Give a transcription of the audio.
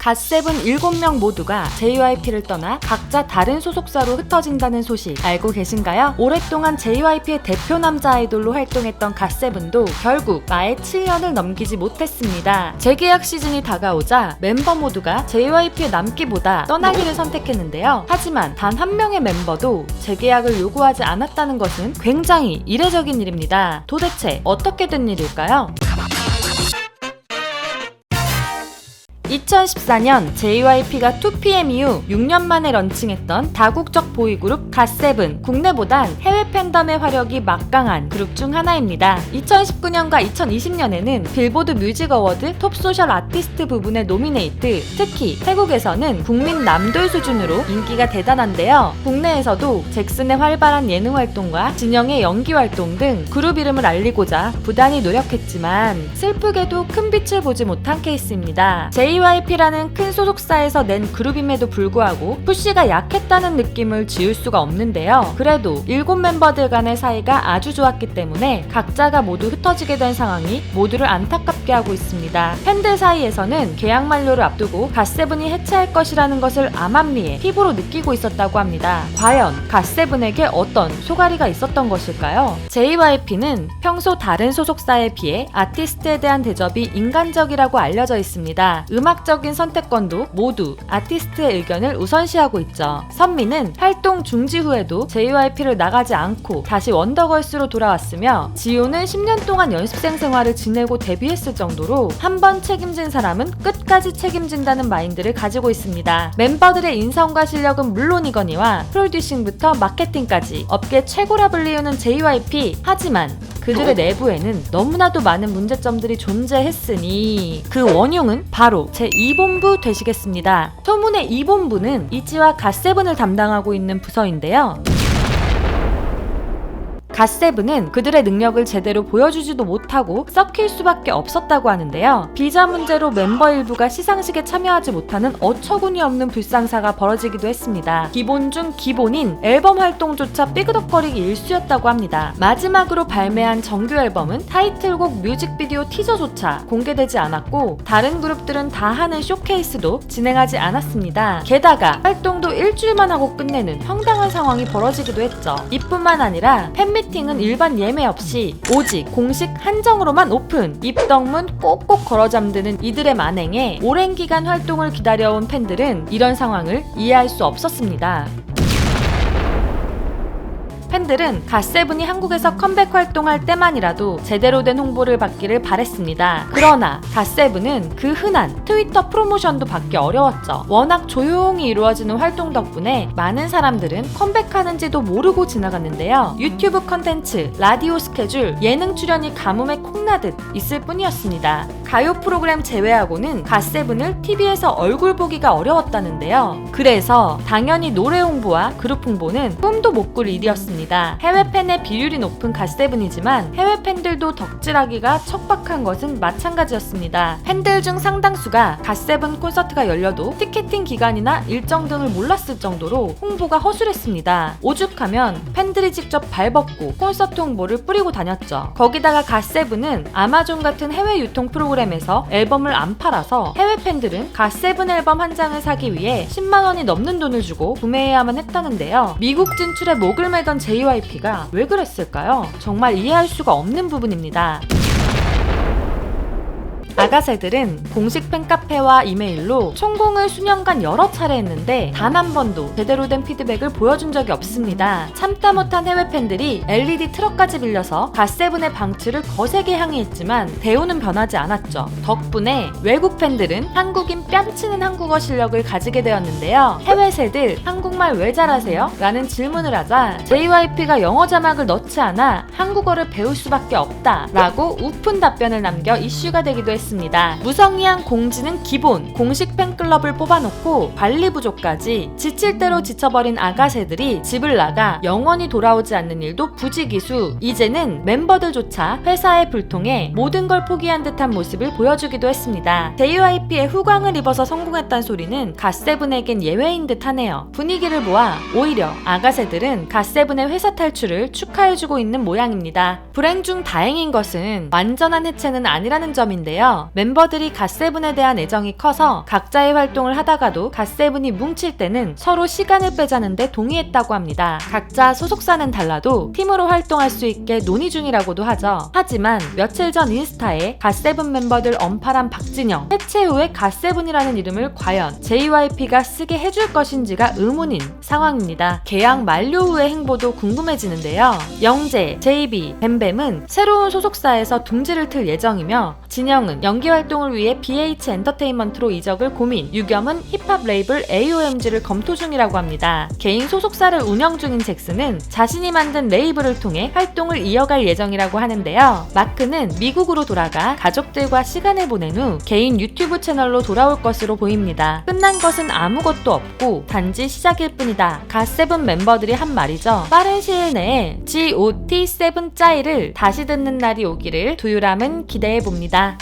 갓세븐 7명 모두가 JYP를 떠나 각자 다른 소속사로 흩어진다는 소식 알고 계신가요? 오랫동안 JYP의 대표 남자 아이돌로 활동했던 갓세븐도 결국 마의 7년을 넘기지 못했습니다. 재계약 시즌이 다가오자 멤버 모두가 JYP에 남기보다 떠나기를 선택했는데요. 하지만 단 한 명의 멤버도 재계약을 요구하지 않았다는 것은 굉장히 이례적인 일입니다. 도대체 어떻게 된 일일까요? 2014년 JYP가 2PM 이후 6년 만에 런칭했던 다국적 보이그룹 갓세븐. 국내보단 해외 팬덤의 화력이 막강한 그룹 중 하나입니다. 2019년과 2020년에는 빌보드 뮤직 어워드 톱 소셜 아티스트 부분에 노미네이트, 특히 태국에서는 국민 남돌 수준으로 인기가 대단한데요. 국내에서도 잭슨의 활발한 예능 활동과 진영의 연기 활동 등 그룹 이름을 알리고자 부단히 노력했지만 슬프게도 큰 빛을 보지 못한 케이스입니다. JYP라는 큰 소속사에서 낸 그룹임에도 불구하고 푸시가 약했다는 느낌을 지울 수가 없는데요. 그래도 7멤버들 간의 사이가 아주 좋았기 때문에 각자가 모두 흩어지게 된 상황이 모두를 안타깝게 하고 있습니다. 팬들 사이에서는 계약 만료를 앞두고 갓세븐이 해체할 것이라는 것을 암암리에 피부로 느끼고 있었다고 합니다. 과연 갓세븐에게 어떤 소가리가 있었던 것일까요? JYP는 평소 다른 소속사에 비해 아티스트에 대한 대접이 인간적이라고 알려져 있습니다. 음악적인 선택권도 모두 아티스트의 의견을 우선시하고 있죠. 선미는 활동 중지 후에도 JYP를 나가지 않고 다시 원더걸스로 돌아왔으며 지효는 10년 동안 연습생 생활을 지내고 데뷔했을 정도로 한 번 책임진 사람은 끝까지 책임진다는 마인드를 가지고 있습니다. 멤버들의 인성과 실력은 물론이거니와 프로듀싱부터 마케팅까지 업계 최고라 불리우는 JYP. 하지만 그들의 내부에는 너무나도 많은 문제점들이 존재했으니 그 원흉은 바로 제2본부 되시겠습니다. 소문의 2본부는 이지와 갓세븐을 담당하고 있는 부서인데요. 갓세븐은 그들의 능력을 제대로 보여주지도 못하고 썩힐 수밖에 없었다고 하는데요. 비자 문제로 멤버 일부가 시상식에 참여하지 못하는 어처구니 없는 불상사가 벌어지기도 했습니다. 기본 중 기본인 앨범 활동조차 삐그덕거리기 일쑤였다고 합니다. 마지막으로 발매한 정규 앨범은 타이틀곡 뮤직비디오 티저조차 공개되지 않았고 다른 그룹들은 다 하는 쇼케이스도 진행하지 않았습니다. 게다가 활동도 일주일만 하고 끝내는 황당한 상황이 벌어지기도 했죠. 이뿐만 아니라 팬미팅은 일반 예매 없이 오직 공식 한정으로만 오픈! 입덕문 꼭꼭 걸어 잠드는 이들의 만행에 오랜 기간 활동을 기다려온 팬들은 이런 상황을 이해할 수 없었습니다. 팬들은 갓세븐이 한국에서 컴백 활동할 때만이라도 제대로 된 홍보를 받기를 바랬습니다. 그러나 갓세븐은 그 흔한 트위터 프로모션도 받기 어려웠죠. 워낙 조용히 이루어지는 활동 덕분에 많은 사람들은 컴백하는지도 모르고 지나갔는데요. 유튜브 컨텐츠, 라디오 스케줄, 예능 출연이 가뭄에 콩나듯 있을 뿐이었습니다. 가요 프로그램 제외하고는 갓세븐을 TV에서 얼굴 보기가 어려웠다는데요. 그래서 당연히 노래 홍보와 그룹 홍보는 꿈도 못 꿀 일이었습니다. 해외 팬의 비율이 높은 갓세븐이지만 해외 팬들도 덕질하기가 척박한 것은 마찬가지였습니다. 팬들 중 상당수가 갓세븐 콘서트가 열려도 티켓팅 기간이나 일정 등을 몰랐을 정도로 홍보가 허술했습니다. 오죽하면 팬들이 직접 발벗고 콘서트 홍보를 뿌리고 다녔죠. 거기다가 갓세븐은 아마존 같은 해외 유통 프로그램에서 앨범을 안 팔아서 해외 팬들은 갓세븐 앨범 한 장을 사기 위해 10만 원이 넘는 돈을 주고 구매해야만 했다는데요. 미국 진출에 목을 매던 JYP가 왜 그랬을까요? 정말 이해할 수가 없는 부분입니다. 아가새들은 공식 팬카페와 이메일로 총공을 수년간 여러 차례 했는데 단 한 번도 제대로 된 피드백을 보여준 적이 없습니다. 참다 못한 해외 팬들이 LED 트럭까지 빌려서 갓세븐의 방출을 거세게 항의했지만 대우는 변하지 않았죠. 덕분에 외국 팬들은 한국인 뺨치는 한국어 실력을 가지게 되었는데요. 해외새들 한국말 왜 잘하세요? 라는 질문을 하자 JYP가 영어 자막을 넣지 않아 한국어를 배울 수밖에 없다 라고 우픈 답변을 남겨 이슈가 되기도 했습니다. 무성의한 공지는 기본, 공식 팬클럽을 뽑아놓고 관리 부족까지 지칠 대로 지쳐버린 아가새들이 집을 나가 영원히 돌아오지 않는 일도 부지기수. 이제는 멤버들조차 회사의 불통에 모든 걸 포기한 듯한 모습을 보여주기도 했습니다. JYP의 후광을 입어서 성공했단 소리는 갓세븐에겐 예외인 듯 하네요. 분위기를 보아 오히려 아가새들은 갓세븐의 회사 탈출을 축하해주고 있는 모양입니다. 불행 중 다행인 것은 완전한 해체는 아니라는 점인데요. 있는데요. 멤버들이 갓세븐에 대한 애정이 커서 각자의 활동을 하다가도 갓세븐이 뭉칠 때는 서로 시간을 빼자는데 동의했다고 합니다. 각자 소속사는 달라도 팀으로 활동할 수 있게 논의 중이라고도 하죠. 하지만 며칠 전 인스타에 갓세븐 멤버들 언팔한 박진영, 해체 후에 갓세븐이라는 이름을 과연 JYP가 쓰게 해줄 것인지가 의문인 상황입니다. 계약 만료 후의 행보도 궁금해지는데요. 영재, JB, 뱀뱀은 새로운 소속사에서 둥지를 틀 예정이며 진영은 연기 활동을 위해 BH 엔터테인먼트로 이적을 고민, 유겸은 힙합 레이블 AOMG를 검토 중이라고 합니다. 개인 소속사를 운영 중인 잭슨은 자신이 만든 레이블을 통해 활동을 이어갈 예정이라고 하는데요. 마크는 미국으로 돌아가 가족들과 시간을 보낸 후 개인 유튜브 채널로 돌아올 것으로 보입니다. 끝난 것은 아무것도 없고 단지 시작일 뿐이다. 갓세븐 멤버들이 한 말이죠. 빠른 시일 내에 GOT7 짜이를 다시 듣는 날이 오기를 두유람은 기대해봅니다.